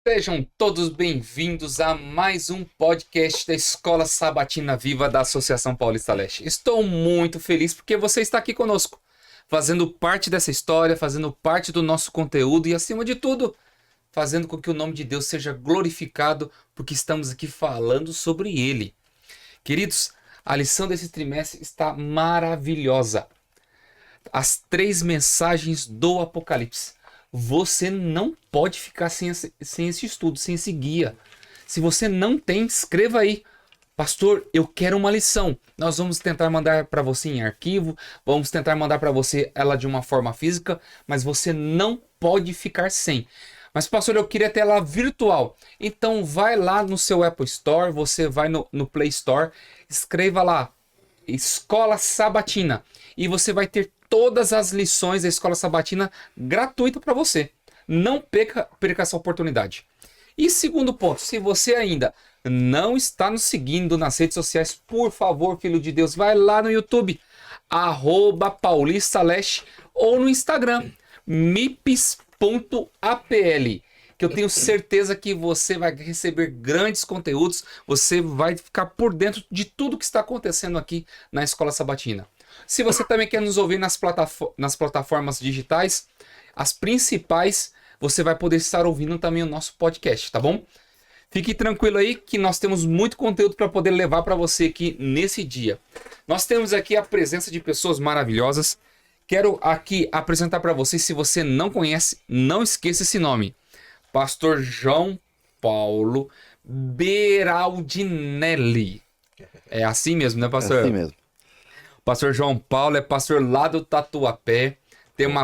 Sejam todos bem-vindos a mais um podcast da Escola Sabatina Viva da Associação Paulista Leste. Estou muito feliz porque você está aqui conosco, fazendo parte dessa história, fazendo parte do nosso conteúdo e, acima de tudo, fazendo com que o nome de Deus seja glorificado, porque estamos aqui falando sobre Ele. Queridos, a lição desse trimestre está maravilhosa. As 3 mensagens do Apocalipse. Você não pode ficar sem esse estudo, sem esse guia. Se você não tem, escreva aí. Pastor, eu quero uma lição. Nós vamos tentar mandar para você em arquivo, vamos tentar mandar para você ela de uma forma física, mas você não pode ficar sem. Mas, pastor, eu queria ter ela virtual. Então, vai lá no seu Apple Store, você vai no Play Store, escreva lá, Escola Sabatina, e você vai ter todas as lições da Escola Sabatina gratuita para você. Não perca essa oportunidade. E segundo ponto, se você ainda não está nos seguindo nas redes sociais, por favor, filho de Deus, vai lá no YouTube, @paulistaleste, ou no Instagram, mips.apl, que eu tenho certeza que você vai receber grandes conteúdos, você vai ficar por dentro de tudo que está acontecendo aqui na Escola Sabatina. Se você também quer nos ouvir nas plataformas digitais, as principais, você vai poder estar ouvindo também o nosso podcast, tá bom? Fique tranquilo aí que nós temos muito conteúdo para poder levar para você aqui nesse dia. Nós temos aqui a presença de pessoas maravilhosas. Quero aqui apresentar para vocês, se você não conhece, não esqueça esse nome. Pastor João Paulo Beraldinelli. É assim mesmo, né, pastor? É assim mesmo. Pastor João Paulo é pastor lá do Tatuapé, tem um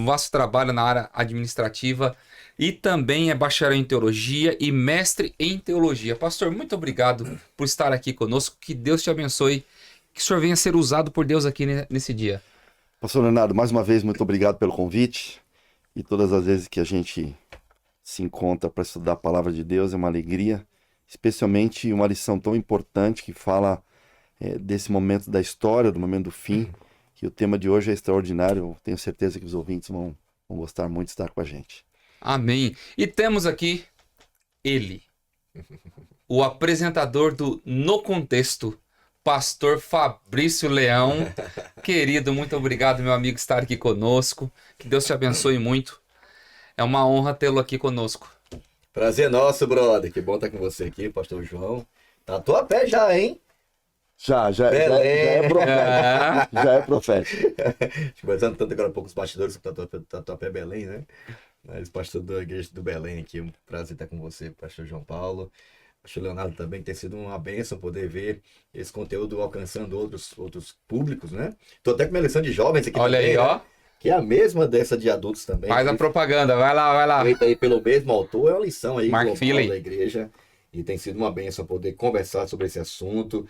vasto trabalho na área administrativa e também é bacharel em teologia e mestre em teologia. Pastor, muito obrigado por estar aqui conosco, que Deus te abençoe, que o senhor venha ser usado por Deus aqui nesse dia. Pastor Leonardo, mais uma vez, muito obrigado pelo convite, e todas as vezes que a gente se encontra para estudar a palavra de Deus é uma alegria, especialmente uma lição tão importante que fala desse momento da história, do momento do fim, que o tema de hoje é extraordinário. Eu tenho certeza que os ouvintes vão gostar muito de estar com a gente. Amém. E temos aqui ele, o apresentador do No Contexto, pastor Fabrício Leão. Querido, muito obrigado, meu amigo, estar aqui conosco. Que Deus te abençoe muito. É uma honra tê-lo aqui conosco. Prazer nosso, brother. Que bom estar com você aqui, pastor João. Tatuapé já, hein? Já é profeta. Já é profeta. Conversando tanto agora há pouco os bastidores sobre Tatuapé Belém, né? Mas pastor da igreja do Belém aqui, um prazer estar com você, pastor João Paulo. Pastor Leonardo também, tem sido uma bênção poder ver esse conteúdo alcançando outros públicos, né? Tô até com uma lição de jovens aqui. Olha também, aí, né? ó. Que é a mesma dessa de adultos também. Faz a propaganda, vai lá. Feita aí pelo mesmo autor, é uma lição aí Mark global Feeley da igreja. E tem sido uma bênção poder conversar sobre esse assunto,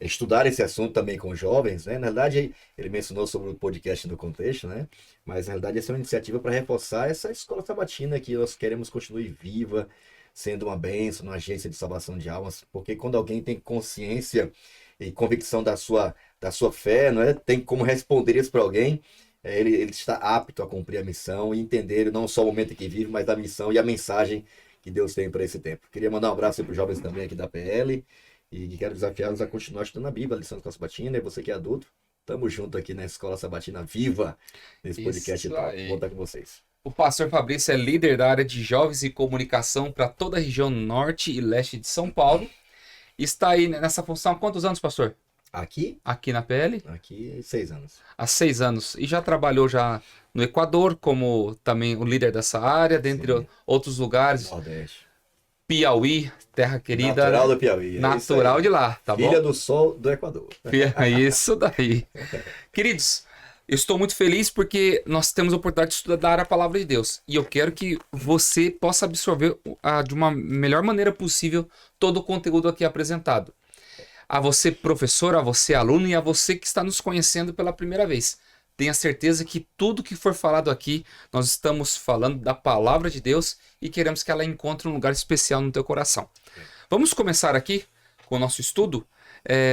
estudar esse assunto também com jovens, né? Na verdade, ele mencionou sobre o podcast No Contexto, né? Mas na verdade essa é uma iniciativa para reforçar essa escola sabatina que nós queremos continuar viva, sendo uma bênção, uma agência de salvação de almas, porque quando alguém tem consciência e convicção da sua fé, não é? Tem como responder isso para alguém, ele está apto a cumprir a missão e entender não só o momento em que vive, mas a missão e a mensagem que Deus tem para esse tempo. Queria mandar um abraço para os jovens também aqui da PL e quero desafiá-los a continuar estudando a Bíblia, a lição da Escola Sabatina, e você que é adulto, tamo junto aqui na Escola Sabatina Viva, nesse podcast. Vou estar com vocês. O pastor Fabrício é líder da área de jovens e comunicação para toda a região norte e leste de São Paulo. Está aí nessa função há quantos anos, pastor? Aqui na PL? Aqui 6 anos. Há 6 anos. E já trabalhou já no Equador como também o líder dessa área, dentre outros lugares. Nordeste. Piauí, terra querida. Natural do Piauí. Natural de lá, tá bom? Filha do sol do Equador. Isso daí. Queridos, eu estou muito feliz porque nós temos a oportunidade de estudar a palavra de Deus. E eu quero que você possa absorver de uma melhor maneira possível todo o conteúdo aqui apresentado. A você, professor, a você, aluno, e a você que está nos conhecendo pela primeira vez. Tenha certeza que tudo que for falado aqui, nós estamos falando da palavra de Deus e queremos que ela encontre um lugar especial no teu coração. Vamos começar aqui com o nosso estudo.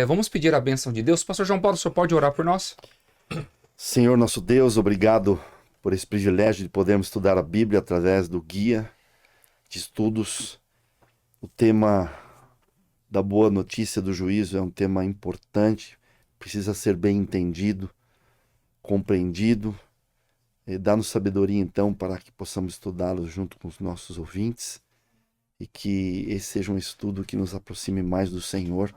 Vamos pedir a bênção de Deus. Pastor João Paulo, o senhor pode orar por nós? Senhor nosso Deus, obrigado por esse privilégio de podermos estudar a Bíblia através do guia. de estudos. O tema da boa notícia do juízo é um tema importante, precisa ser bem entendido, compreendido, e dá-nos sabedoria então para que possamos estudá-lo junto com os nossos ouvintes e que esse seja um estudo que nos aproxime mais do Senhor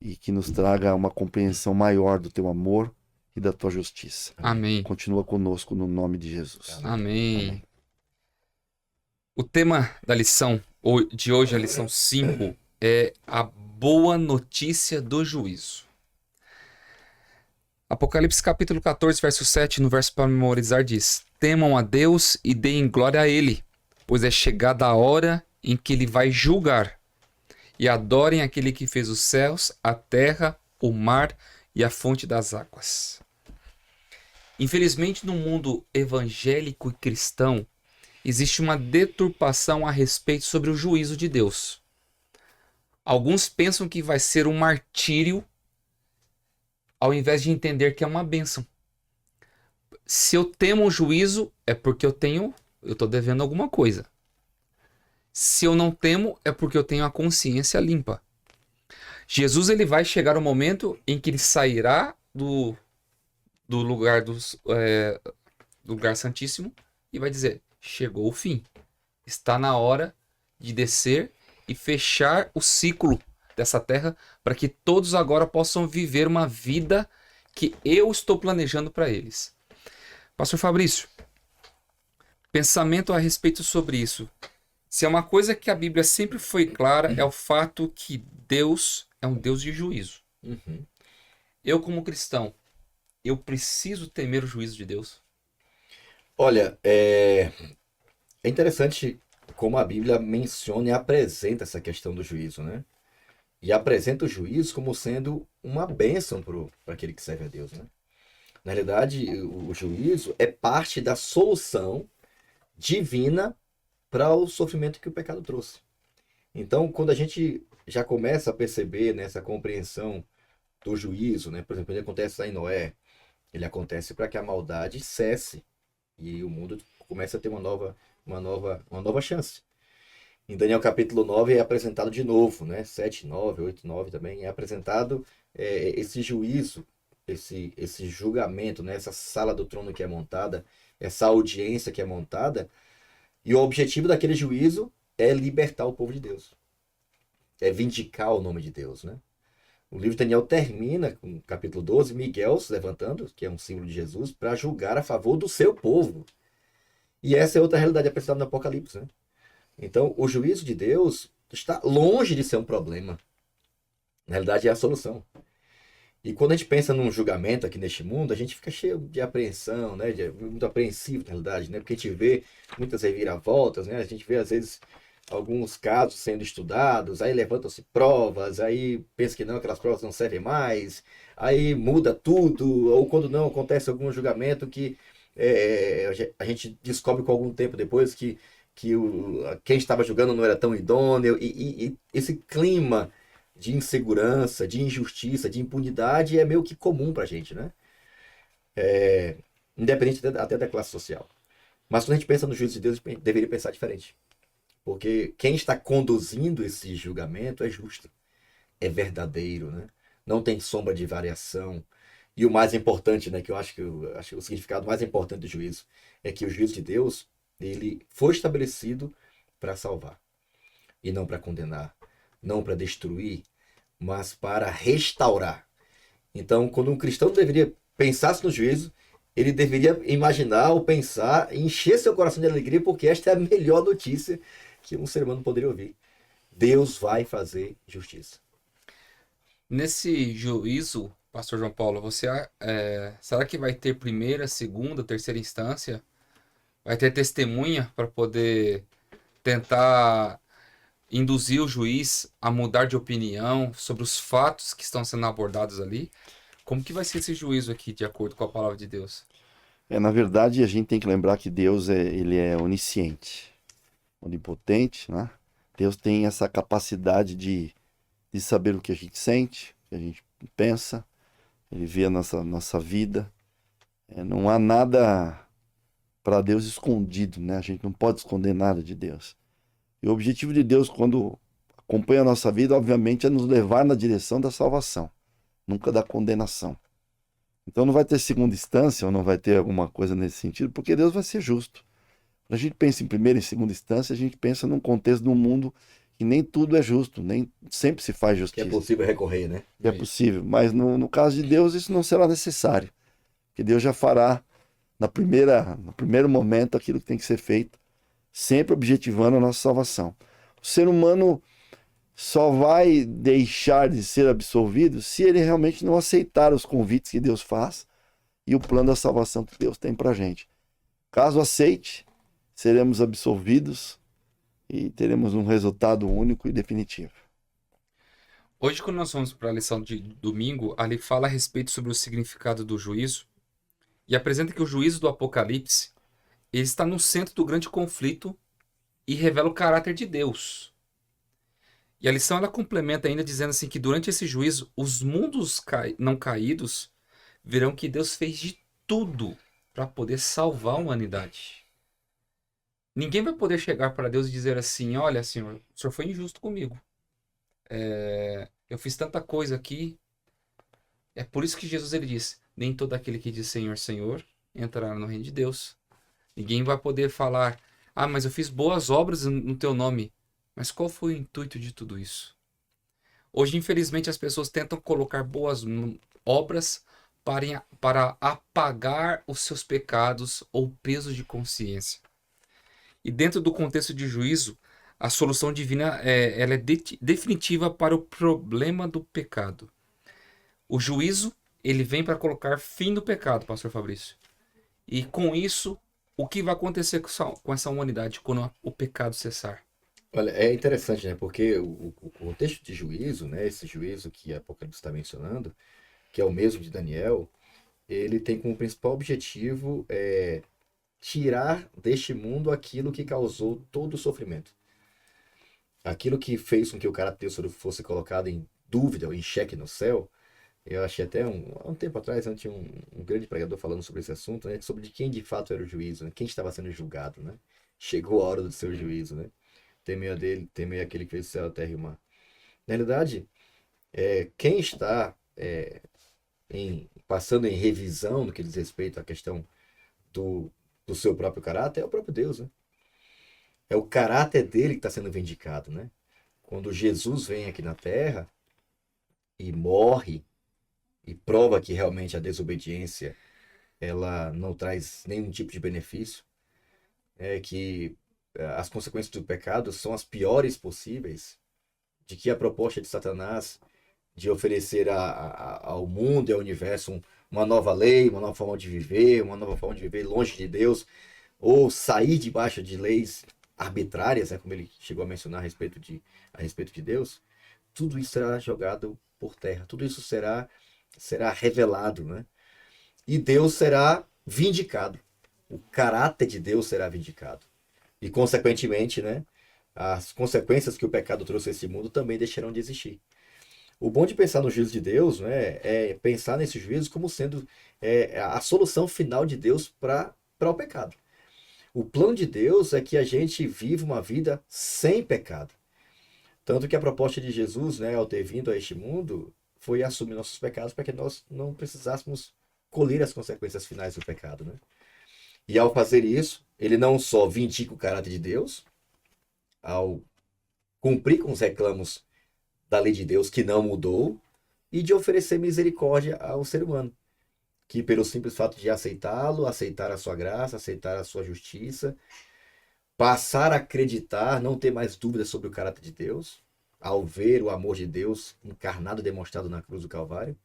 e que nos traga uma compreensão maior do teu amor e da tua justiça. Amém. Continua conosco no nome de Jesus. Amém. Amém. O tema da lição de hoje, a lição 5, é a boa notícia do juízo. Apocalipse capítulo 14, verso 7, no verso para memorizar, diz: Temam a Deus e deem glória a Ele, pois é chegada a hora em que Ele vai julgar. E adorem aquele que fez os céus, a terra, o mar e a fonte das águas. Infelizmente, no mundo evangélico e cristão, existe uma deturpação a respeito sobre o juízo de Deus. Alguns pensam que vai ser um martírio, ao invés de entender que é uma bênção. Se eu temo o juízo, é porque eu estou devendo alguma coisa. Se eu não temo, é porque eu tenho a consciência limpa. Jesus, ele vai chegar o momento em que ele sairá do lugar do lugar santíssimo e vai dizer: chegou o fim. Está na hora de descer e fechar o ciclo dessa terra para que todos agora possam viver uma vida que eu estou planejando para eles. Pastor Fabrício, pensamento a respeito sobre isso. Se é uma coisa que a Bíblia sempre foi clara, é o fato que Deus é um Deus de juízo. Uhum. Eu, como cristão, eu preciso temer o juízo de Deus? Olha, é interessante como a Bíblia menciona e apresenta essa questão do juízo, né? E apresenta o juízo como sendo uma bênção para aquele que serve a Deus, né? Na realidade, o juízo é parte da solução divina para o sofrimento que o pecado trouxe. Então, quando a gente já começa a perceber nessa compreensão do juízo, né? Por exemplo, ele acontece lá em Noé, ele acontece para que a maldade cesse e o mundo comece a ter uma nova chance. Em Daniel capítulo 9 é apresentado de novo, né? 7, 9, 8, 9 também é apresentado esse juízo, esse julgamento, né? Essa sala do trono que é montada, essa audiência que é montada, e o objetivo daquele juízo é libertar o povo de Deus, é vindicar o nome de Deus, né? O livro de Daniel termina com o capítulo 12, Miguel se levantando, que é um símbolo de Jesus, para julgar a favor do seu povo. E essa é outra realidade apresentada no Apocalipse, né? Então, o juízo de Deus está longe de ser um problema. Na realidade, é a solução. E quando a gente pensa num julgamento aqui neste mundo, a gente fica cheio de apreensão, né? Muito apreensivo, na realidade, né? Porque a gente vê muitas reviravoltas, né? A gente vê, às vezes, alguns casos sendo estudados, aí levantam-se provas, aí pensa que não, aquelas provas não servem mais, aí muda tudo, ou quando não, acontece algum julgamento que a gente descobre com algum tempo depois que quem estava julgando não era tão idôneo, e esse clima de insegurança, de injustiça, de impunidade é meio que comum pra gente, né? Independente até da classe social. Mas quando a gente pensa no juízo de Deus, a gente deveria pensar diferente. Porque quem está conduzindo esse julgamento é justo, é verdadeiro, né? Não tem sombra de variação. E o mais importante, né, que eu acho que o significado mais importante do juízo é que o juízo de Deus, ele foi estabelecido para salvar e não para condenar, não para destruir, mas para restaurar. Então, quando um cristão deveria pensar no juízo, ele deveria imaginar ou pensar e encher seu coração de alegria, porque esta é a melhor notícia que um ser humano poderia ouvir. Deus vai fazer justiça. Nesse juízo, Pastor João Paulo, será que vai ter primeira, segunda, terceira instância? Vai ter testemunha para poder tentar induzir o juiz a mudar de opinião sobre os fatos que estão sendo abordados ali? Como que vai ser esse juízo aqui, de acordo com a palavra de Deus? Na verdade, a gente tem que lembrar que Deus ele é onisciente, onipotente, né? Deus tem essa capacidade de saber o que a gente sente, o que a gente pensa, ele vê a nossa vida. Não há nada para Deus escondido, né? A gente não pode esconder nada de Deus. E o objetivo de Deus, quando acompanha a nossa vida, obviamente, é nos levar na direção da salvação, nunca da condenação. Então não vai ter segunda instância, ou não vai ter alguma coisa nesse sentido, porque Deus vai ser justo. Quando a gente pensa em primeira e segunda instância, a gente pensa num contexto de um mundo que nem tudo é justo, nem sempre se faz Que é justiça. possível recorrer, né? Que é possível, mas no caso de Deus isso não será necessário, porque Deus já fará no primeiro momento aquilo que tem que ser feito, sempre objetivando a nossa salvação. O ser humano só vai deixar de ser absolvido se ele realmente não aceitar os convites que Deus faz e o plano da salvação que Deus tem para a gente. Caso aceite, seremos absolvidos e teremos um resultado único e definitivo. Hoje, quando nós vamos para a lição de domingo, ali fala a respeito sobre o significado do juízo e apresenta que o juízo do Apocalipse ele está no centro do grande conflito e revela o caráter de Deus. E a lição ela complementa ainda dizendo assim que durante esse juízo, os mundos não caídos verão que Deus fez de tudo para poder salvar a humanidade. Ninguém vai poder chegar para Deus e dizer assim, olha, Senhor, o Senhor foi injusto comigo. Eu fiz tanta coisa aqui. É por isso que Jesus ele diz, nem todo aquele que diz Senhor, Senhor, entrará no reino de Deus. Ninguém vai poder falar, mas eu fiz boas obras no teu nome. Mas qual foi o intuito de tudo isso? Hoje, infelizmente, as pessoas tentam colocar boas obras para apagar os seus pecados ou pesos de consciência. E dentro do contexto de juízo, a solução divina ela é definitiva para o problema do pecado. O juízo ele vem para colocar fim no pecado, pastor Fabrício. E com isso, o que vai acontecer com essa humanidade quando o pecado cessar? Olha, é interessante, né? Porque o contexto de juízo, né? Esse juízo que Apocalipse está mencionando, que é o mesmo de Daniel, ele tem como principal objetivo tirar deste mundo aquilo que causou todo o sofrimento. Aquilo que fez com que o caráter de Deus fosse colocado em dúvida ou em xeque no céu. Eu achei até há um tempo atrás, tinha um grande pregador falando sobre esse assunto, né? Sobre de quem de fato era o juízo, né? Quem estava sendo julgado, né? Chegou a hora do seu juízo, né? Temei a dele, temei aquele que fez o céu, a terra e o mar. Na realidade, quem está passando em revisão no que diz respeito à questão do seu próprio caráter é o próprio Deus, né? É o caráter dele que está sendo vindicado, né? Quando Jesus vem aqui na terra e morre e prova que realmente a desobediência ela não traz nenhum tipo de benefício, que as consequências do pecado são as piores possíveis, de que a proposta de Satanás de oferecer ao mundo e ao universo uma nova lei, uma nova forma de viver, longe de Deus, ou sair debaixo de leis arbitrárias, como ele chegou a mencionar a respeito de Deus, tudo isso será jogado por terra, tudo isso será revelado, né? E Deus será vindicado, o caráter de Deus será vindicado. E, consequentemente, né, as consequências que o pecado trouxe a esse mundo também deixarão de existir. O bom de pensar no juízo de Deus, né, é pensar nesse juízo como sendo a solução final de Deus para o pecado. O plano de Deus é que a gente viva uma vida sem pecado. Tanto que a proposta de Jesus, né, ao ter vindo a este mundo, foi assumir nossos pecados para que nós não precisássemos colher as consequências finais do pecado, né? E ao fazer isso, ele não só vindica o caráter de Deus, ao cumprir com os reclamos da lei de Deus que não mudou, e de oferecer misericórdia ao ser humano, que pelo simples fato de aceitá-lo, aceitar a sua graça, aceitar a sua justiça, passar a acreditar, não ter mais dúvidas sobre o caráter de Deus, ao ver o amor de Deus encarnado e demonstrado na cruz do Calvário,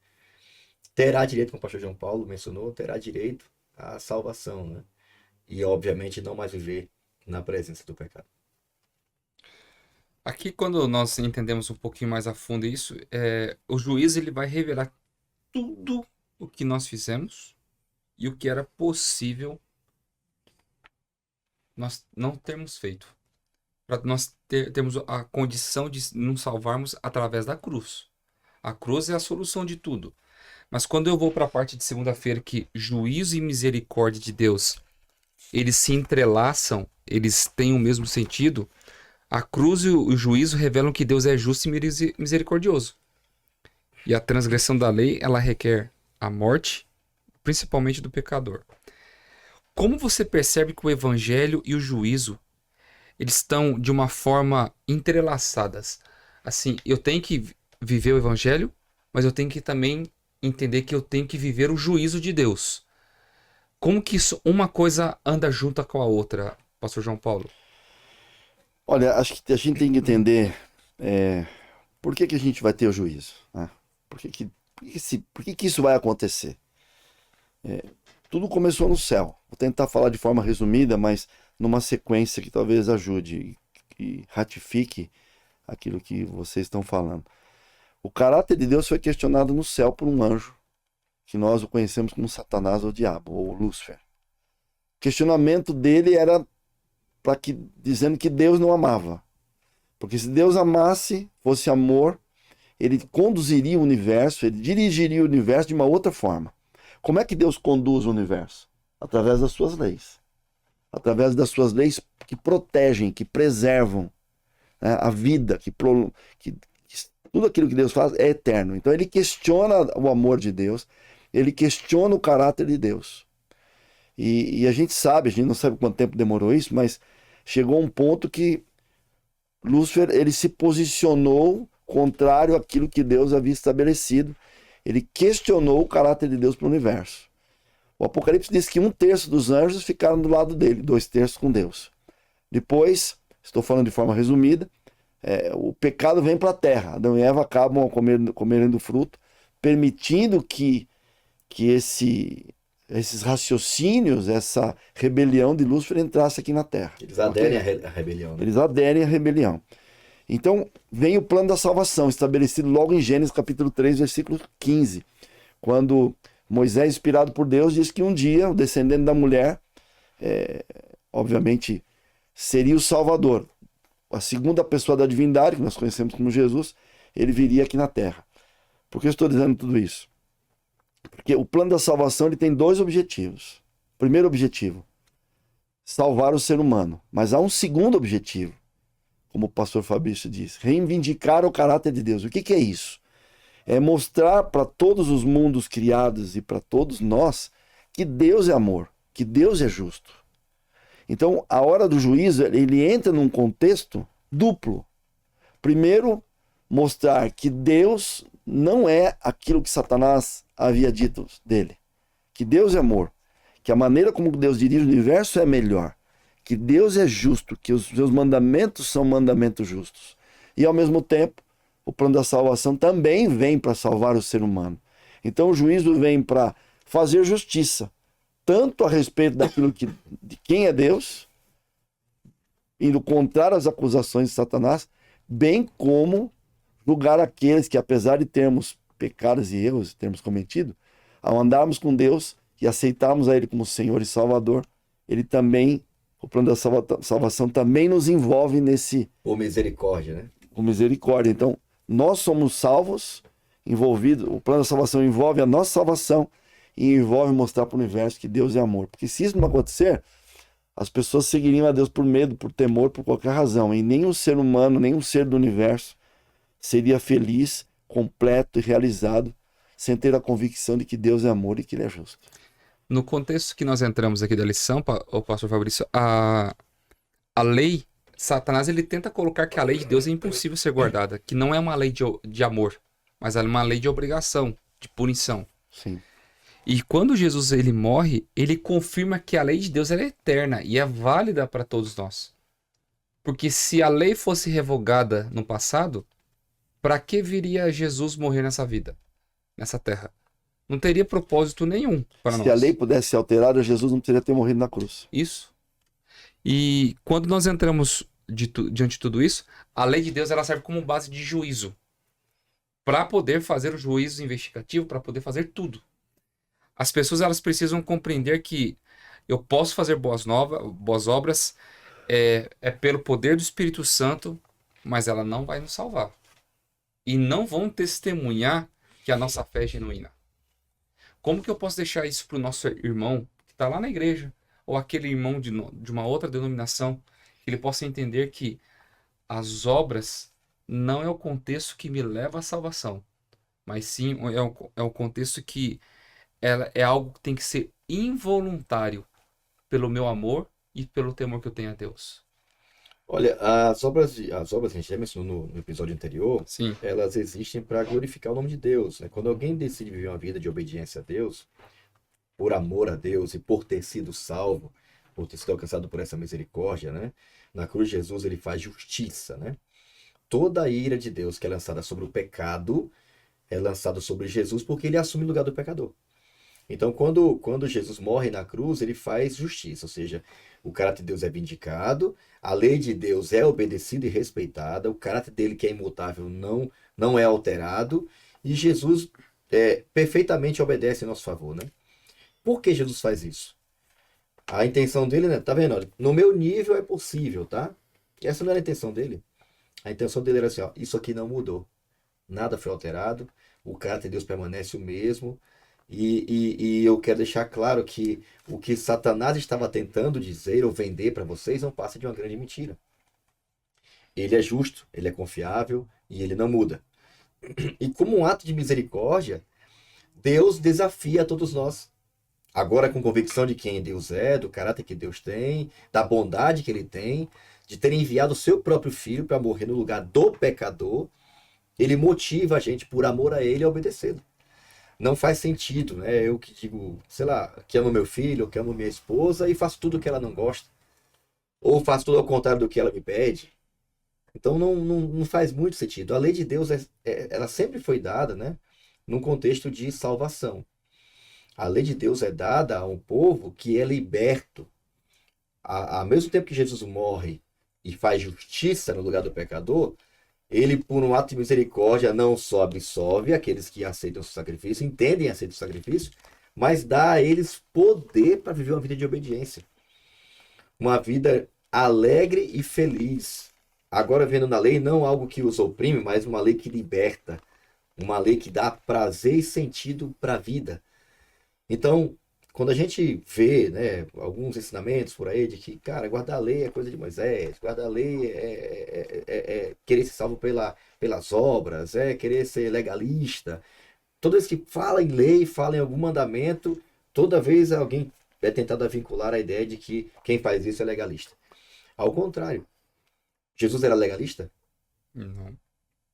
terá direito, como o pastor João Paulo mencionou, terá direito à salvação, né? E, obviamente, não mais viver na presença do pecado. Aqui, quando nós entendemos um pouquinho mais a fundo isso, o juiz ele vai revelar tudo o que nós fizemos e o que era possível nós não termos feito. Para nós termos a condição de nos salvarmos através da cruz. A cruz é a solução de tudo. Mas quando eu vou para a parte de segunda-feira que juízo e misericórdia de Deus, eles se entrelaçam, eles têm o mesmo sentido, A cruz e o juízo revelam que Deus é justo e misericordioso. E a transgressão da lei, ela requer a morte, principalmente do pecador. Como você percebe que o evangelho e o juízo, eles estão de uma forma entrelaçadas? Assim, eu tenho que viver o evangelho, mas eu tenho que também entender que eu tenho que viver o juízo de Deus. Como que isso, uma coisa anda junto com a outra, Pastor João Paulo? Olha, acho que a gente tem que entender por que que a gente vai ter o juízo, né? Por que que isso vai acontecer? Tudo começou no céu. Vou tentar falar de forma resumida, mas numa sequência que talvez ajude e ratifique aquilo que vocês estão falando. O caráter de Deus foi questionado no céu por um anjo, que nós o conhecemos como Satanás ou Diabo, ou Lúcifer. O questionamento dele era dizendo que Deus não amava. Porque se Deus amasse, fosse amor, ele conduziria o universo, ele dirigiria o universo de uma outra forma. Como é que Deus conduz o universo? Através das suas leis. Através das suas leis que protegem, que preservam, né, a vida, que tudo aquilo que Deus faz é eterno. Então ele questiona o amor de Deus, ele questiona o caráter de Deus. E a gente não sabe quanto tempo demorou isso, mas chegou um ponto que Lúcifer, ele se posicionou contrário àquilo que Deus havia estabelecido. Ele questionou o caráter de Deus para o universo. O Apocalipse diz que 1/3 dos anjos ficaram do lado dele, 2/3 com Deus. Depois, estou falando de forma resumida, o pecado vem para a terra. Adão e Eva acabam comerem do fruto, permitindo que esses raciocínios, essa rebelião de Lúcifer entrasse aqui na terra. Eles aderem à rebelião. Né? Eles aderem à rebelião. Então, vem o plano da salvação, estabelecido logo em Gênesis capítulo 3, versículo 15, quando Moisés, inspirado por Deus, diz que um dia o descendente da mulher, obviamente, seria o Salvador. A segunda pessoa da divindade, que nós conhecemos como Jesus, ele viria aqui na terra. Por que eu estou dizendo tudo isso? Porque o plano da salvação ele tem 2 objetivos. Primeiro objetivo, salvar o ser humano. Mas há um segundo objetivo, como o pastor Fabrício diz, reivindicar o caráter de Deus. O que é isso? É mostrar para todos os mundos criados e para todos nós que Deus é amor, que Deus é justo. Então, a hora do juízo, ele entra num contexto duplo. Primeiro, mostrar que Deus não é aquilo que Satanás havia dito dele. Que Deus é amor, que a maneira como Deus dirige o universo é melhor, que Deus é justo, que os seus mandamentos são mandamentos justos. E ao mesmo tempo, o plano da salvação também vem para salvar o ser humano. Então o juízo vem para fazer justiça, tanto a respeito de quem é Deus, indo contrário às acusações de Satanás, bem como julgar aqueles que, apesar de termos pecados e erros, termos cometido, ao andarmos com Deus e aceitarmos a Ele como Senhor e Salvador, Ele também, o plano da salvação também nos envolve nesse... Por misericórdia, né? Com misericórdia. Então, nós somos salvos, envolvidos, o plano da salvação envolve a nossa salvação e envolve mostrar para o universo que Deus é amor. Porque se isso não acontecer, as pessoas seguiriam a Deus por medo, por temor, por qualquer razão. E nenhum ser humano, nenhum ser do universo seria feliz, completo e realizado sem ter a convicção de que Deus é amor e que Ele é justo. No contexto que nós entramos aqui da lição, o pastor Fabrício, a lei, Satanás, ele tenta colocar que a lei de Deus é impossível ser guardada, que não é uma lei de amor, mas é uma lei de obrigação, de punição. Sim. E quando Jesus ele morre, ele confirma que a lei de Deus ela é eterna e é válida para todos nós. Porque se a lei fosse revogada no passado, para que viria Jesus morrer nessa vida, nessa terra? Não teria propósito nenhum para nós. Se a lei pudesse ser alterada, Jesus não precisaria ter morrido na cruz. Isso. E quando nós entramos diante de tudo isso, a lei de Deus ela serve como base de juízo. Para poder fazer o juízo investigativo, para poder fazer tudo. As pessoas elas precisam compreender que eu posso fazer boas obras pelo poder do Espírito Santo, mas ela não vai nos salvar. E não vão testemunhar que a nossa fé é genuína. Como que eu posso deixar isso para o nosso irmão que está lá na igreja, ou aquele irmão de uma outra denominação, que ele possa entender que as obras não é o contexto que me leva à salvação, mas sim é um contexto que é algo que tem que ser involuntário pelo meu amor e pelo temor que eu tenho a Deus. Olha, as obras que a gente já mencionou no episódio anterior, Sim, elas existem para glorificar o nome de Deus, né? Quando alguém decide viver uma vida de obediência a Deus, por amor a Deus e por ter sido salvo, por ter sido alcançado por essa misericórdia, né? Na cruz de Jesus ele faz justiça, né? Toda a ira de Deus que é lançada sobre o pecado é lançada sobre Jesus porque ele assume o lugar do pecador. Então, quando Jesus morre na cruz, ele faz justiça, ou seja, o caráter de Deus é vindicado, a lei de Deus é obedecida e respeitada, o caráter dele, que é imutável, não é alterado, e Jesus perfeitamente obedece em nosso favor, né? Por que Jesus faz isso? A intenção dele, né? Tá vendo? Olha, no meu nível é possível, tá? Essa não era a intenção dele. A intenção dele era assim, ó, isso aqui não mudou. Nada foi alterado, o caráter de Deus permanece o mesmo. E eu quero deixar claro que o que Satanás estava tentando dizer ou vender para vocês não passa de uma grande mentira. Ele é justo, ele é confiável e ele não muda. E como um ato de misericórdia, Deus desafia a todos nós. Agora com convicção de quem Deus é, do caráter que Deus tem, da bondade que ele tem, de ter enviado o seu próprio filho para morrer no lugar do pecador, ele motiva a gente, por amor a ele, a obedecê-lo. Não faz sentido, né? Eu que digo, sei lá, que amo meu filho, que amo minha esposa e faço tudo que ela não gosta. Ou faço tudo ao contrário do que ela me pede. Então não faz muito sentido. A lei de Deus, ela sempre foi dada, né? Num contexto de salvação. A lei de Deus é dada a um povo que é liberto. Ao mesmo tempo que Jesus morre e faz justiça no lugar do pecador, ele, por um ato de misericórdia, não só absolve aqueles que aceitam o sacrifício, entendem e aceitam o sacrifício, mas dá a eles poder para viver uma vida de obediência. Uma vida alegre e feliz. Agora, vendo na lei, não algo que os oprime, mas uma lei que liberta. Uma lei que dá prazer e sentido para a vida. Então, quando a gente vê, né, alguns ensinamentos por aí de que, cara, guardar a lei é coisa de Moisés, guardar a lei é querer ser salvo pelas obras, é querer ser legalista. Toda vez que fala em lei, fala em algum mandamento, toda vez alguém é tentado a vincular a ideia de que quem faz isso é legalista. Ao contrário, Jesus era legalista? não.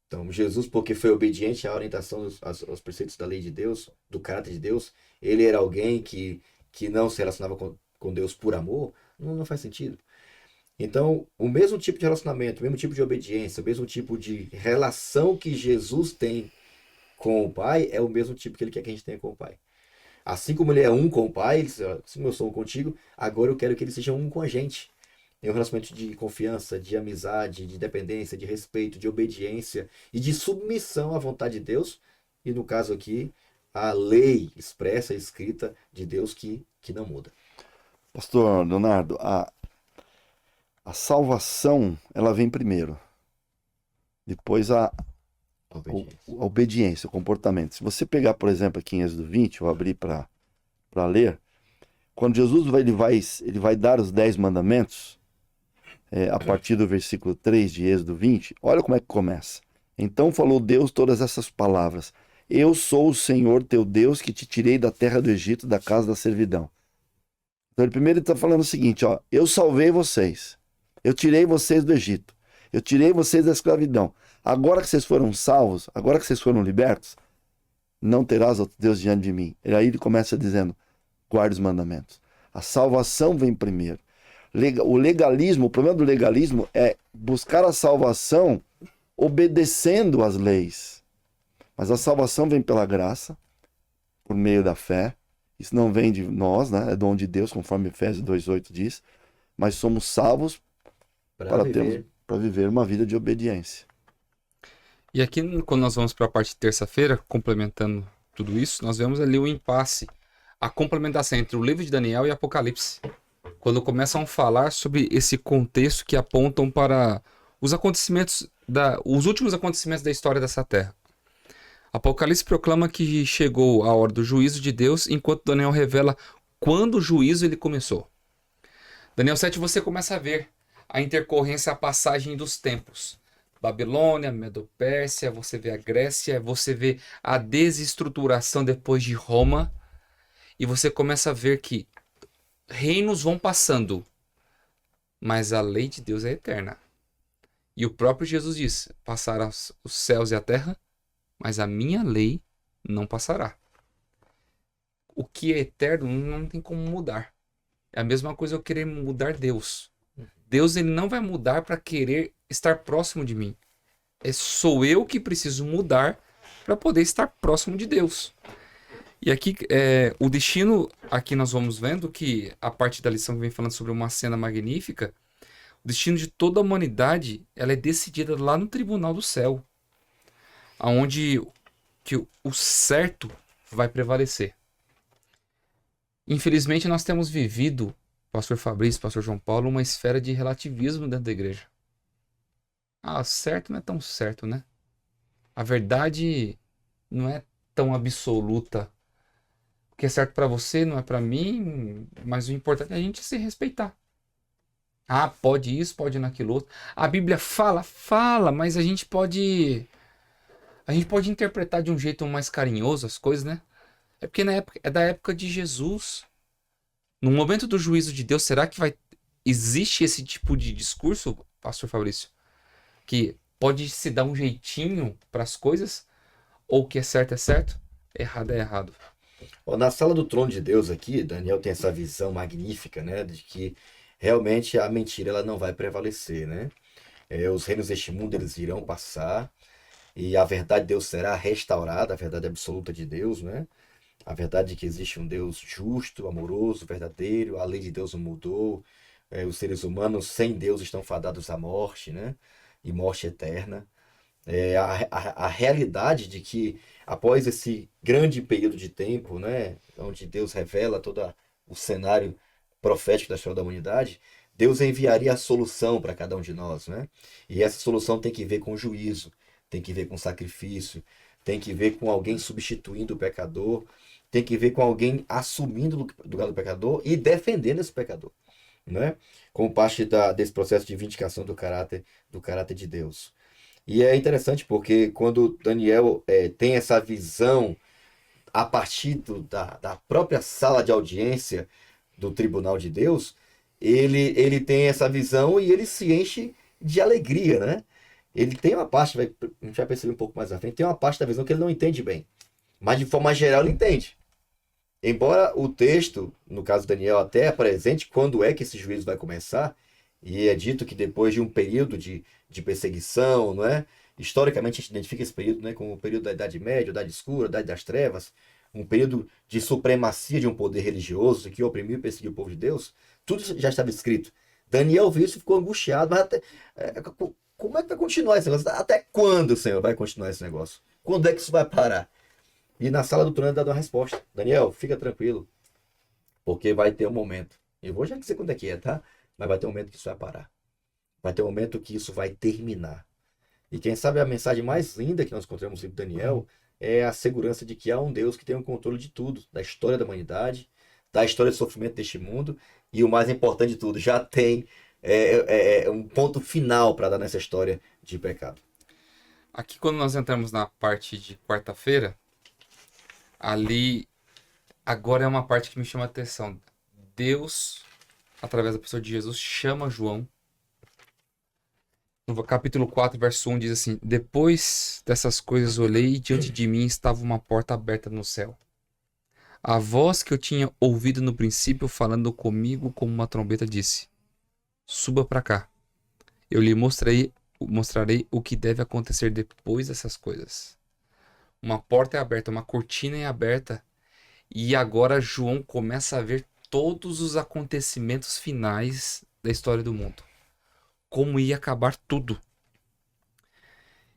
Então, Jesus, porque foi obediente à orientação aos preceitos da lei de Deus, do caráter de Deus, ele era alguém que não se relacionava com Deus por amor, não faz sentido. Então, o mesmo tipo de relacionamento, o mesmo tipo de obediência, o mesmo tipo de relação que Jesus tem com o Pai, é o mesmo tipo que ele quer que a gente tenha com o Pai. Assim como ele é um com o Pai, ele diz, assim como eu sou um contigo, agora eu quero que ele seja um com a gente. É um relacionamento de confiança, de amizade, de dependência, de respeito, de obediência e de submissão à vontade de Deus. E no caso aqui, a lei expressa, escrita de Deus que não muda. Pastor Leonardo, a salvação, ela vem primeiro. Depois a obediência, o comportamento. Se você pegar, por exemplo, aqui em Êxodo 20, eu abri para ler, quando Jesus ele vai dar os 10 mandamentos, a partir do versículo 3 de Êxodo 20, olha como é que começa. Então falou Deus todas essas palavras. Eu sou o Senhor teu Deus que te tirei da terra do Egito, da casa da servidão. Então primeiro ele está falando o seguinte, ó, eu salvei vocês. Eu tirei vocês do Egito. Eu tirei vocês da escravidão. Agora que vocês foram salvos, agora que vocês foram libertos, não terás outro Deus diante de mim. E aí ele começa dizendo, guarde os mandamentos. A salvação vem primeiro. O legalismo, o problema do legalismo é buscar a salvação obedecendo às leis. Mas a salvação vem pela graça, por meio da fé. Isso não vem de nós, né? É dom de Deus, conforme Efésios 2:8 diz. Mas somos salvos para viver uma vida de obediência. E aqui, quando nós vamos para a parte de terça-feira, complementando tudo isso, nós vemos ali o impasse, a complementação entre o livro de Daniel e Apocalipse. Quando começam a falar sobre esse contexto que apontam para os acontecimentos, os últimos acontecimentos da história dessa terra. Apocalipse proclama que chegou a hora do juízo de Deus, enquanto Daniel revela quando o juízo ele começou. Daniel 7 você começa a ver a intercorrência, a passagem dos tempos. Babilônia, Medo-Pérsia, você vê a Grécia, você vê a desestruturação depois de Roma, e você começa a ver que reinos vão passando, mas a lei de Deus é eterna. E o próprio Jesus diz: passarão os céus e a terra, mas a minha lei não passará. O que é eterno não tem como mudar. É a mesma coisa eu querer mudar Deus. Deus, ele não vai mudar para querer estar próximo de mim. Sou eu que preciso mudar para poder estar próximo de Deus. E aqui, o destino, aqui nós vamos vendo que a parte da lição que vem falando sobre uma cena magnífica, o destino de toda a humanidade, ela é decidida lá no tribunal do céu, aonde que o certo vai prevalecer. Infelizmente, nós temos vivido, pastor Fabrício, pastor João Paulo, uma esfera de relativismo dentro da igreja. Ah, certo não é tão certo, né? A verdade não é tão absoluta. O que é certo para você não é para mim, mas o importante é a gente se respeitar. Ah, pode isso, pode naquilo outro. A Bíblia fala, mas a gente pode interpretar de um jeito mais carinhoso as coisas, né? É porque é da época de Jesus. No momento do juízo de Deus, será que existe esse tipo de discurso, pastor Fabrício? Que pode se dar um jeitinho para as coisas? Ou o que é certo, errado é errado. Ó, na sala do trono de Deus aqui, Daniel tem essa visão magnífica, né, de que realmente a mentira ela não vai prevalecer, né? Os reinos deste mundo eles irão passar e a verdade de Deus será restaurada, a verdade absoluta de Deus, né? A verdade de que existe um Deus justo, amoroso, verdadeiro, a lei de Deus não mudou, os seres humanos sem Deus estão fadados à morte, né? E morte eterna. A realidade de que após esse grande período de tempo, né, onde Deus revela todo o cenário profético da história da humanidade, Deus enviaria a solução para cada um de nós, né? E essa solução tem que ver com juízo, tem que ver com sacrifício, tem que ver com alguém substituindo o pecador, tem que ver com alguém assumindo o lugar do pecador e defendendo esse pecador, né? Como parte desse processo de vindicação do caráter de Deus. E é interessante porque quando Daniel tem essa visão a partir da própria sala de audiência do tribunal de Deus, ele tem essa visão e ele se enche de alegria, né? Ele tem uma parte, a gente vai perceber um pouco mais à frente, tem uma parte da visão que ele não entende bem, mas de forma geral ele entende. Embora o texto, no caso de Daniel, até apresente quando é que esse juízo vai começar, e é dito que depois de um período de perseguição, não é? Historicamente a gente identifica esse período, né, como o período da Idade Média, Idade Escura, Idade das Trevas, um período de supremacia de um poder religioso que oprimiu e perseguiu o povo de Deus. Tudo já estava escrito. Daniel viu isso e ficou angustiado, mas como é que vai continuar esse negócio? Até quando, Senhor, vai continuar esse negócio? Quando é que isso vai parar? E na sala do trono ele dá uma resposta. Daniel, fica tranquilo, porque vai ter um momento. Eu vou já dizer quando é que é, tá? Mas vai ter um momento que isso vai parar. Vai ter um momento que isso vai terminar. E quem sabe a mensagem mais linda que nós encontramos no livro de Daniel é a segurança de que há um Deus que tem o controle de tudo, da história da humanidade, da história de sofrimento deste mundo, e o mais importante de tudo, já tem um ponto final para dar nessa história de pecado. Aqui quando nós entramos na parte de quarta-feira, ali agora é uma parte que me chama a atenção. Deus, através da pessoa de Jesus, chama João. No capítulo 4, verso 1 diz assim: depois dessas coisas olhei e diante de mim estava uma porta aberta no céu. A voz que eu tinha ouvido no princípio falando comigo como uma trombeta disse: suba para cá. Eu lhe mostrarei o que deve acontecer depois dessas coisas. Uma porta é aberta, uma cortina é aberta, e agora João começa a ver todos os acontecimentos finais da história do mundo. Como ia acabar tudo.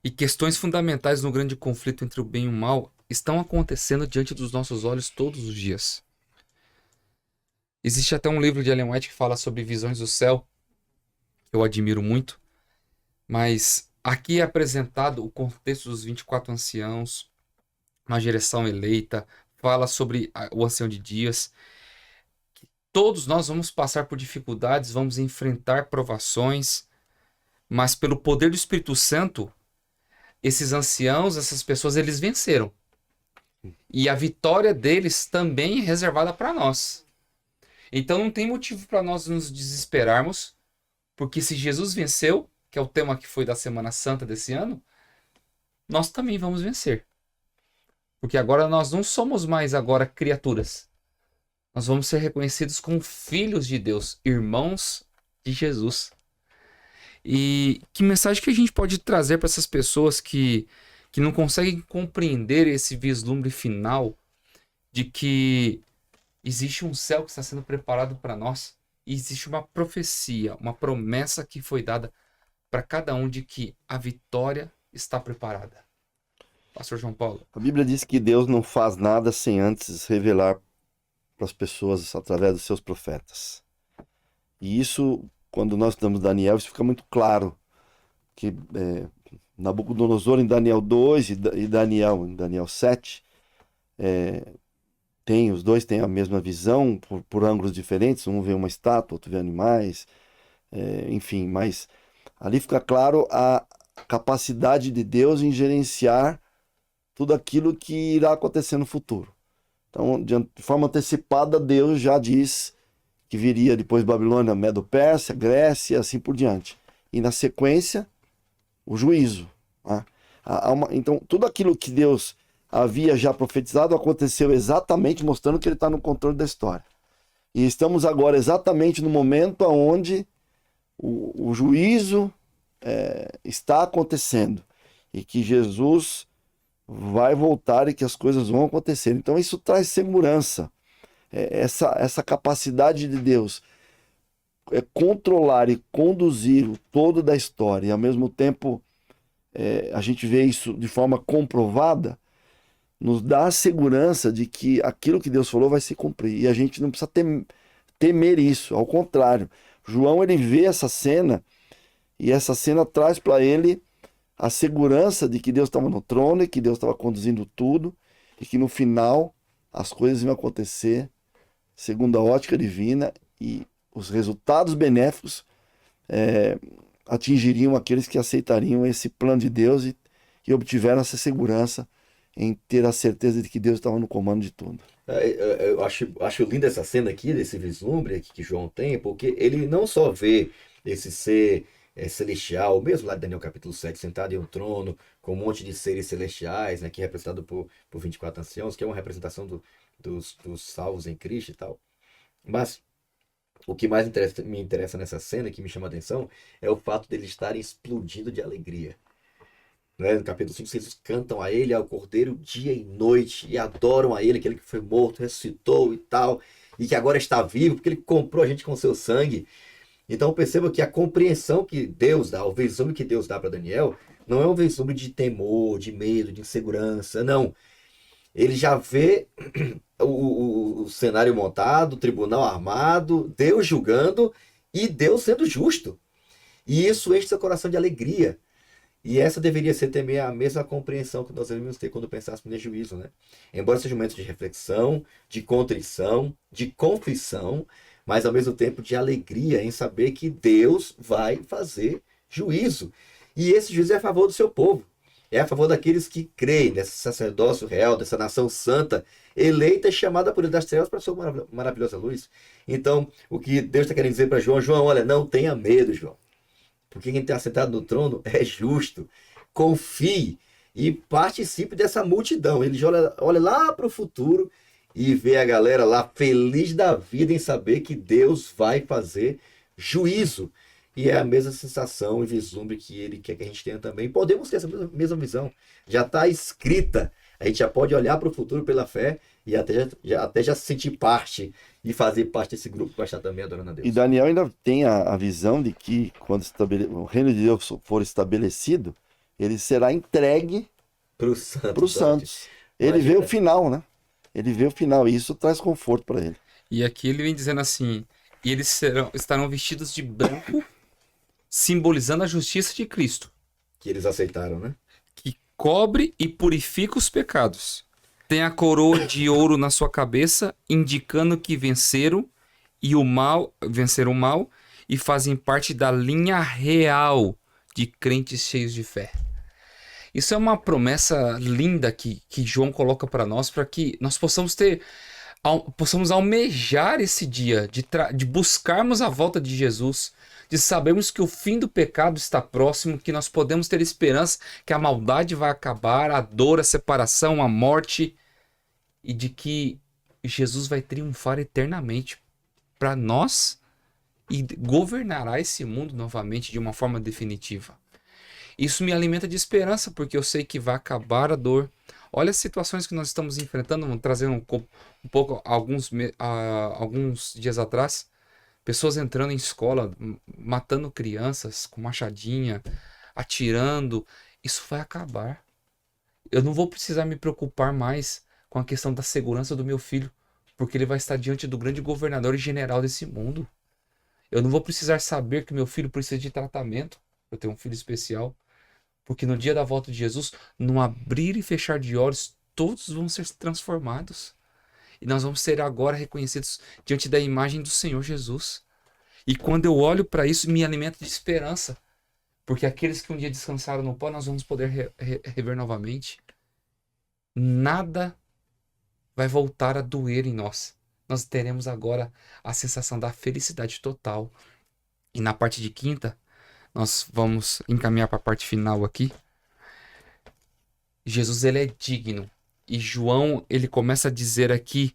E questões fundamentais no grande conflito entre o bem e o mal estão acontecendo diante dos nossos olhos todos os dias. Existe até um livro de Ellen White que fala sobre visões do céu. Eu admiro muito. Mas aqui é apresentado o contexto dos 24 anciãos, uma geração eleita, fala sobre o ancião de dias, Todos nós vamos passar por dificuldades, vamos enfrentar provações, mas pelo poder do Espírito Santo, esses anciãos, essas pessoas, eles venceram. E a vitória deles também é reservada para nós. Então não tem motivo para nós nos desesperarmos, porque se Jesus venceu, que é o tema que foi da Semana Santa desse ano, nós também vamos vencer. Porque agora nós não somos mais agora criaturas. Nós vamos ser reconhecidos como filhos de Deus, irmãos de Jesus. E que mensagem que a gente pode trazer para essas pessoas que não conseguem compreender esse vislumbre final de que existe um céu que está sendo preparado para nós e existe uma profecia, uma promessa que foi dada para cada um de que a vitória está preparada. Pastor João Paulo. A Bíblia diz que Deus não faz nada sem antes revelar para as pessoas através dos seus profetas. E isso, quando nós estudamos Daniel, isso fica muito claro. Que Nabucodonosor em Daniel 2 e Daniel em Daniel 7, os dois têm a mesma visão por ângulos diferentes. Um vê uma estátua, outro vê animais, enfim. Mas ali fica claro a capacidade de Deus em gerenciar tudo aquilo que irá acontecer no futuro. Então, de forma antecipada, Deus já diz que viria depois Babilônia, Medo-Pérsia, Grécia, assim por diante. E na sequência, o juízo. Né? Então, tudo aquilo que Deus havia já profetizado aconteceu exatamente, mostrando que ele está no controle da história. E estamos agora exatamente no momento onde o juízo está acontecendo. E que Jesus vai voltar e que as coisas vão acontecer. Então isso traz segurança. Essa capacidade de Deus controlar e conduzir o todo da história, e ao mesmo tempo a gente vê isso de forma comprovada, nos dá a segurança de que aquilo que Deus falou vai se cumprir. E a gente não precisa temer isso, ao contrário. João, ele vê essa cena, e essa cena traz para ele a segurança de que Deus estava no trono e que Deus estava conduzindo tudo e que no final as coisas iam acontecer segundo a ótica divina e os resultados benéficos atingiriam aqueles que aceitariam esse plano de Deus e obtiveram essa segurança em ter a certeza de que Deus estava no comando de tudo. Eu acho linda essa cena aqui, desse vislumbre aqui que João tem, porque ele não só vê esse ser celestial, mesmo lá de Daniel capítulo 7, sentado em um trono, com um monte de seres celestiais, né, que é representado por 24 anciãos, que é uma representação dos salvos em Cristo e tal. Mas o que mais me interessa nessa cena, que me chama a atenção, é o fato deles estarem explodindo de alegria. Né? No capítulo 5, eles cantam a ele, ao Cordeiro, dia e noite, e adoram a ele, aquele que foi morto, ressuscitou e tal, e que agora está vivo, porque ele comprou a gente com seu sangue. Então perceba que a compreensão que Deus dá, o vislumbre que Deus dá para Daniel, não é um vislumbre de temor, de medo, de insegurança, não. Ele já vê o cenário montado, o tribunal armado, Deus julgando e Deus sendo justo. E isso enche seu coração de alegria. E essa deveria ser também a mesma compreensão que nós devemos ter quando pensássemos no juízo, né? Embora seja um momento de reflexão, de contrição, de confissão, mas ao mesmo tempo de alegria em saber que Deus vai fazer juízo. E esse juízo é a favor do seu povo. É a favor daqueles que creem nesse sacerdócio real, dessa nação santa, eleita e chamada por ele das trevas para a sua maravilhosa luz. Então, o que Deus está querendo dizer para João, olha, não tenha medo, João. Porque quem está sentado no trono é justo. Confie e participe dessa multidão. Ele olha lá para o futuro e vê a galera lá feliz da vida em saber que Deus vai fazer juízo. E é a mesma sensação e vislumbre que ele quer que a gente tenha também. Podemos ter essa mesma visão. Já está escrita. A gente já pode olhar para o futuro pela fé e até já se sentir parte e fazer parte desse grupo que vai estar também adorando a Deus. E Daniel ainda tem a visão de que quando o reino de Deus for estabelecido, ele será entregue para os santos. Ele vê o final, né? Ele vê o final e isso traz conforto para ele. E aqui ele vem dizendo assim, e eles estarão vestidos de branco, simbolizando a justiça de Cristo. Que eles aceitaram, né? Que cobre e purifica os pecados. Tem a coroa de ouro na sua cabeça, indicando que venceram e o mal, venceram o mal e fazem parte da linha real de crentes cheios de fé. Isso é uma promessa linda que João coloca para que nós possamos almejar esse dia de buscarmos a volta de Jesus, de sabermos que o fim do pecado está próximo, que nós podemos ter esperança que a maldade vai acabar, a dor, a separação, a morte, e de que Jesus vai triunfar eternamente para nós e governará esse mundo novamente de uma forma definitiva. Isso me alimenta de esperança, porque eu sei que vai acabar a dor. Olha as situações que nós estamos enfrentando, vamos trazer um pouco, alguns dias atrás, pessoas entrando em escola, matando crianças com machadinha, atirando. Isso vai acabar. Eu não vou precisar me preocupar mais com a questão da segurança do meu filho, porque ele vai estar diante do grande governador e general desse mundo. Eu não vou precisar saber que meu filho precisa de tratamento. Eu tenho um filho especial. Porque no dia da volta de Jesus, no abrir e fechar de olhos, todos vão ser transformados. E nós vamos ser agora reconhecidos diante da imagem do Senhor Jesus. E quando eu olho para isso, me alimenta de esperança. Porque aqueles que um dia descansaram no pó, nós vamos poder rever novamente. Nada vai voltar a doer em nós. Nós teremos agora a sensação da felicidade total. E na parte de quinta, nós vamos encaminhar para a parte final aqui. Jesus, ele é digno. E João, ele começa a dizer aqui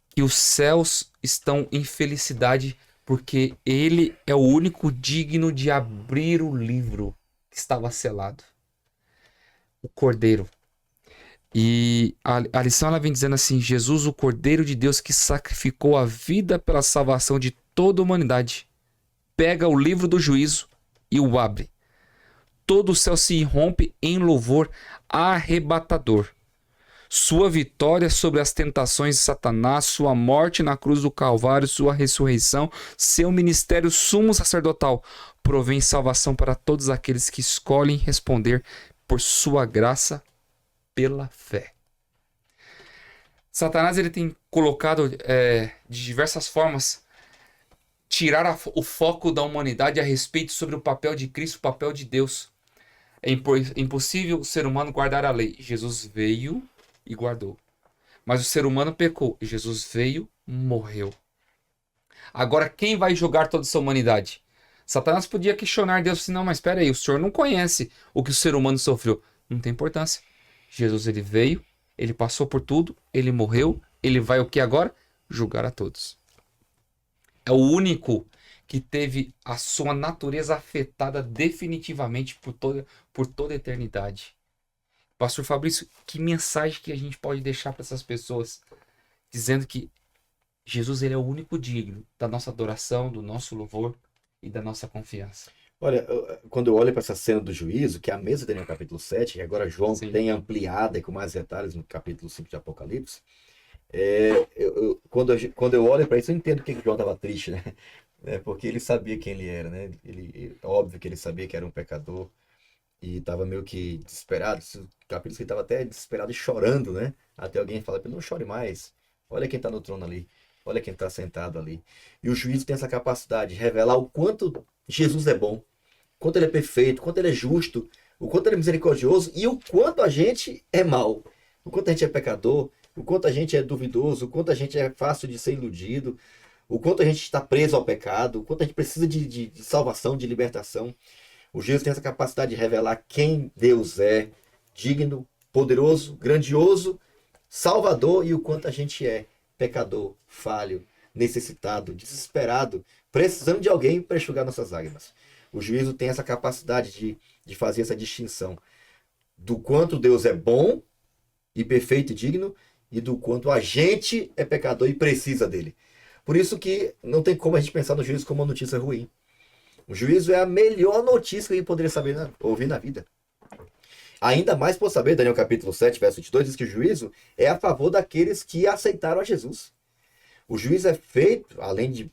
que os céus estão em felicidade porque ele é o único digno de abrir o livro que estava selado. O Cordeiro. E a lição ela vem dizendo assim: Jesus, o Cordeiro de Deus que sacrificou a vida pela salvação de toda a humanidade, pega o livro do juízo e o abre. Todo o céu se irrompe em louvor arrebatador. Sua vitória sobre as tentações de Satanás, sua morte na cruz do Calvário, sua ressurreição, seu ministério sumo sacerdotal provém salvação para todos aqueles que escolhem responder por sua graça pela fé. Satanás ele tem colocado de diversas formas tirar o foco da humanidade a respeito sobre o papel de Cristo, o papel de Deus. É impossível o ser humano guardar a lei. Jesus veio e guardou. Mas o ser humano pecou. E Jesus veio, morreu. Agora, quem vai julgar toda essa humanidade? Satanás podia questionar Deus assim: não, mas espera aí, o senhor não conhece o que o ser humano sofreu. Não tem importância. Jesus ele veio, ele passou por tudo, ele morreu, ele vai o que agora? Julgar a todos. É o único que teve a sua natureza afetada definitivamente por toda a eternidade. Pastor Fabrício, que mensagem que a gente pode deixar para essas pessoas? Dizendo que Jesus ele é o único digno da nossa adoração, do nosso louvor e da nossa confiança. Olha, quando eu olho para essa cena do juízo, que é a mesa dele no capítulo 7, e agora João Sim. tem ampliada e com mais detalhes no capítulo 5 de Apocalipse, quando eu olho para isso, eu entendo porque que João estava triste, né? Porque ele sabia quem ele era, né? Óbvio que ele sabia que era um pecador e estava meio que desesperado. Capítulo que ele estava até desesperado e chorando, né? Até alguém fala para ele: não chore mais. Olha quem está no trono ali. Olha quem está sentado ali. E o juízo tem essa capacidade de revelar o quanto Jesus é bom, o quanto ele é perfeito, o quanto ele é justo, o quanto ele é misericordioso e o quanto a gente é mau, o quanto a gente é pecador, o quanto a gente é duvidoso, o quanto a gente é fácil de ser iludido, o quanto a gente está preso ao pecado, o quanto a gente precisa de salvação, de libertação. O juízo tem essa capacidade de revelar quem Deus é, digno, poderoso, grandioso, salvador, e o quanto a gente é pecador, falho, necessitado, desesperado, precisando de alguém para enxugar nossas lágrimas. O juízo tem essa capacidade de fazer essa distinção do quanto Deus é bom e perfeito e digno e do quanto a gente é pecador e precisa dele. Por isso que não tem como a gente pensar no juízo como uma notícia ruim. O juízo é a melhor notícia que a gente poderia ouvir na vida. Ainda mais por saber, Daniel capítulo 7, verso 22, diz que o juízo é a favor daqueles que aceitaram a Jesus. O juízo é feito, além de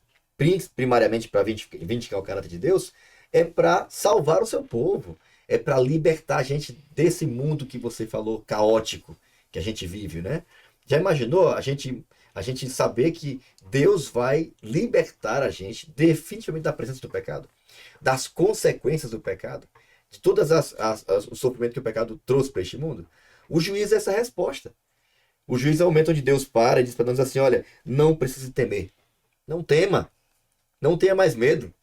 primariamente para vindicar o caráter de Deus, é para salvar o seu povo, é para libertar a gente desse mundo que você falou, caótico, que a gente vive, né? Já imaginou a gente saber que Deus vai libertar a gente definitivamente da presença do pecado, das consequências do pecado, de todas o sofrimento que o pecado trouxe para este mundo? O juízo é essa resposta. O juízo é o momento onde Deus para e diz para nós assim: olha, não precise temer. Não tema. Não tenha mais medo.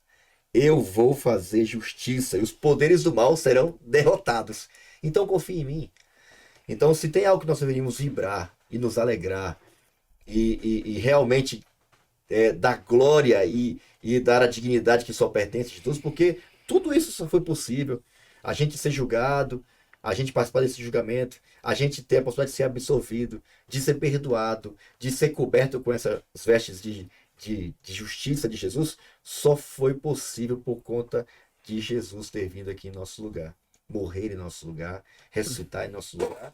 Eu vou fazer justiça e os poderes do mal serão derrotados. Então confie em mim. Então, se tem algo que nós deveríamos vibrar e nos alegrar e realmente dar glória e dar a dignidade que só pertence a Jesus, porque tudo isso só foi possível. A gente ser julgado, a gente participar desse julgamento, a gente ter a possibilidade de ser absolvido, de ser perdoado, de ser coberto com essas vestes de justiça de Jesus, só foi possível por conta de Jesus ter vindo aqui em nosso lugar, morrer em nosso lugar, ressuscitar em nosso lugar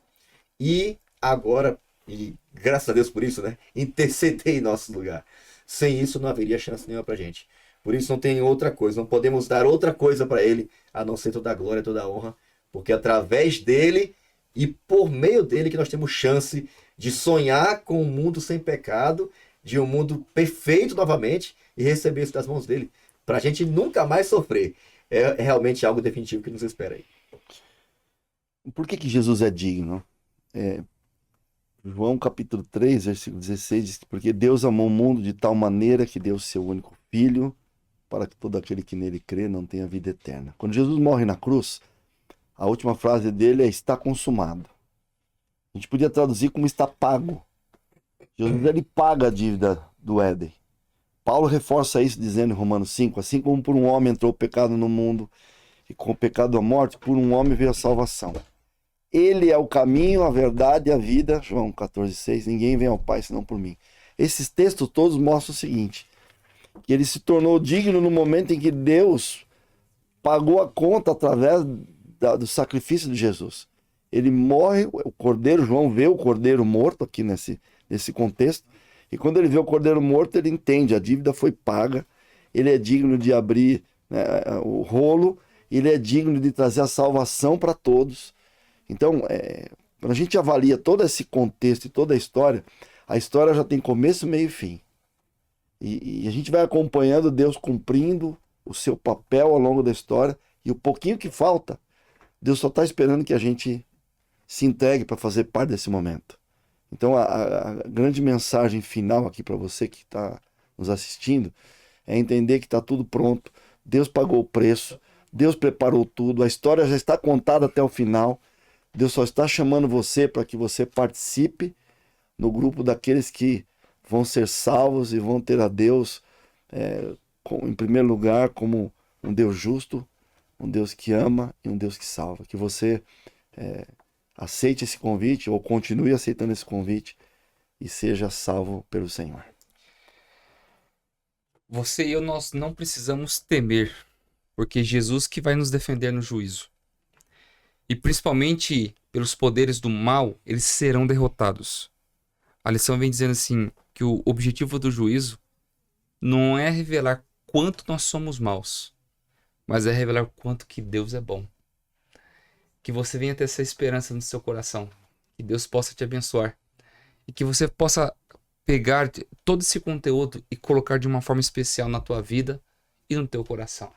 e agora, e graças a Deus por isso, né, interceder em nosso lugar. Sem isso não haveria chance nenhuma pra gente. Por isso não tem outra coisa, não podemos dar outra coisa para ele a não ser toda a glória, toda a honra, porque através dele e por meio dele que nós temos chance de sonhar com um mundo sem pecado, de um mundo perfeito novamente e receber isso das mãos dele, para a gente nunca mais sofrer. É realmente algo definitivo que nos espera aí. Por que Jesus é digno? João capítulo 3, versículo 16 diz que porque Deus amou o mundo de tal maneira que deu o seu único filho para que todo aquele que nele crê não tenha vida eterna. Quando Jesus morre na cruz, a última frase dele é está consumado. A gente podia traduzir como está pago. Jesus ele paga a dívida do Éden. Paulo reforça isso dizendo em Romanos 5, assim como por um homem entrou o pecado no mundo e com o pecado a morte, por um homem veio a salvação. Ele é o caminho, a verdade e a vida. João 14,6. Ninguém vem ao Pai senão por mim. Esses textos todos mostram o seguinte: que ele se tornou digno no momento em que Deus pagou a conta através do sacrifício de Jesus. Ele morre, o cordeiro, João vê o cordeiro morto aqui nesse contexto, e quando ele vê o cordeiro morto, ele entende, a dívida foi paga, ele é digno de abrir, né, o rolo, ele é digno de trazer a salvação para todos. Então, quando a gente avalia todo esse contexto e toda a história já tem começo, meio e fim. E a gente vai acompanhando Deus cumprindo o seu papel ao longo da história, e o pouquinho que falta, Deus só está esperando que a gente se entregue para fazer parte desse momento. Então, a grande mensagem final aqui para você que está nos assistindo é entender que está tudo pronto, Deus pagou o preço, Deus preparou tudo, a história já está contada até o final, Deus só está chamando você para que você participe no grupo daqueles que vão ser salvos e vão ter a Deus em primeiro lugar como um Deus justo, um Deus que ama e um Deus que salva. Que você aceite esse convite ou continue aceitando esse convite e seja salvo pelo Senhor. Você e eu, nós não precisamos temer, porque Jesus que vai nos defender no juízo. E principalmente pelos poderes do mal, eles serão derrotados. A lição vem dizendo assim, que o objetivo do juízo não é revelar quanto nós somos maus, mas é revelar quanto que Deus é bom. Que você venha ter essa esperança no seu coração, que Deus possa te abençoar e que você possa pegar todo esse conteúdo e colocar de uma forma especial na tua vida e no teu coração.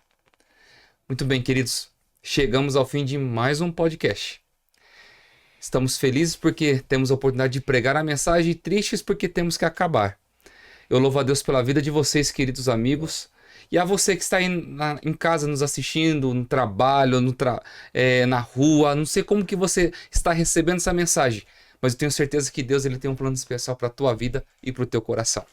Muito bem, queridos, chegamos ao fim de mais um podcast. Estamos felizes porque temos a oportunidade de pregar a mensagem e tristes porque temos que acabar. Eu louvo a Deus pela vida de vocês, queridos amigos, e a você que está aí em casa nos assistindo, no trabalho, na rua, não sei como que você está recebendo essa mensagem, mas eu tenho certeza que Deus ele tem um plano especial para a tua vida e para o teu coração.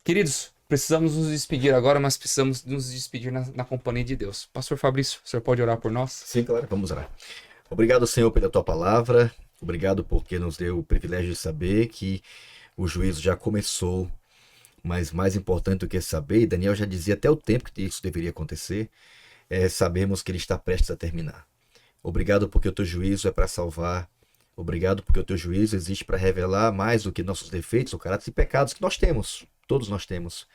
Queridos, precisamos nos despedir agora, mas precisamos nos despedir na companhia de Deus. Pastor Fabrício, o senhor pode orar por nós? Sim, claro, vamos orar. Obrigado, Senhor, pela tua palavra. Obrigado porque nos deu o privilégio de saber que o juízo já começou. Mas mais importante do que saber, e Daniel já dizia até o tempo que isso deveria acontecer, é sabermos que ele está prestes a terminar. Obrigado porque o teu juízo é para salvar. Obrigado porque o teu juízo existe para revelar mais do que nossos defeitos, o caráter e pecados que nós temos. Todos nós temos.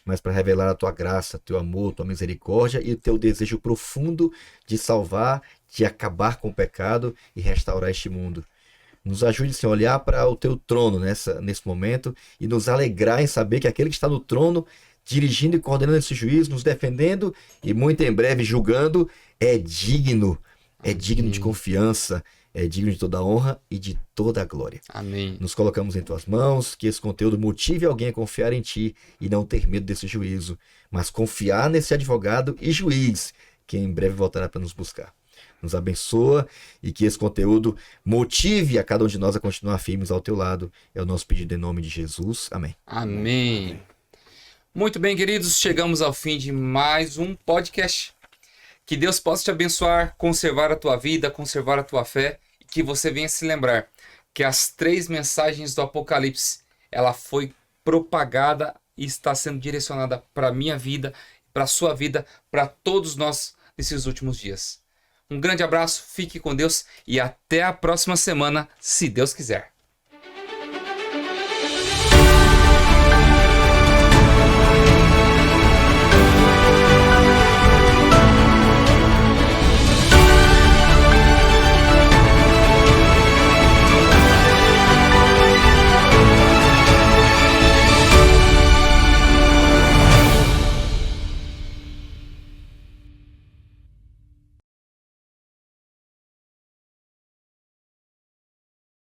Mas para revelar a tua graça, teu amor, tua misericórdia e o teu desejo profundo de salvar, de acabar com o pecado e restaurar este mundo. Nos ajude, Senhor, a olhar para o teu trono nesse momento e nos alegrar em saber que aquele que está no trono, dirigindo e coordenando esse juízo, nos defendendo e muito em breve julgando, é digno de confiança, é digno de toda a honra e de toda a glória. Amém. Nos colocamos em tuas mãos, que esse conteúdo motive alguém a confiar em ti e não ter medo desse juízo, mas confiar nesse advogado e juiz que em breve voltará para nos buscar. Nos abençoa e que esse conteúdo motive a cada um de nós a continuar firmes ao teu lado. É o nosso pedido em nome de Jesus. Amém. Amém. Muito bem, queridos, chegamos ao fim de mais um podcast. Que Deus possa te abençoar, conservar a tua vida, conservar a tua fé e que você venha se lembrar que as 3 mensagens do Apocalipse, ela foi propagada e está sendo direcionada para a minha vida, para a sua vida, para todos nós nesses últimos dias. Um grande abraço, fique com Deus e até a próxima semana, se Deus quiser.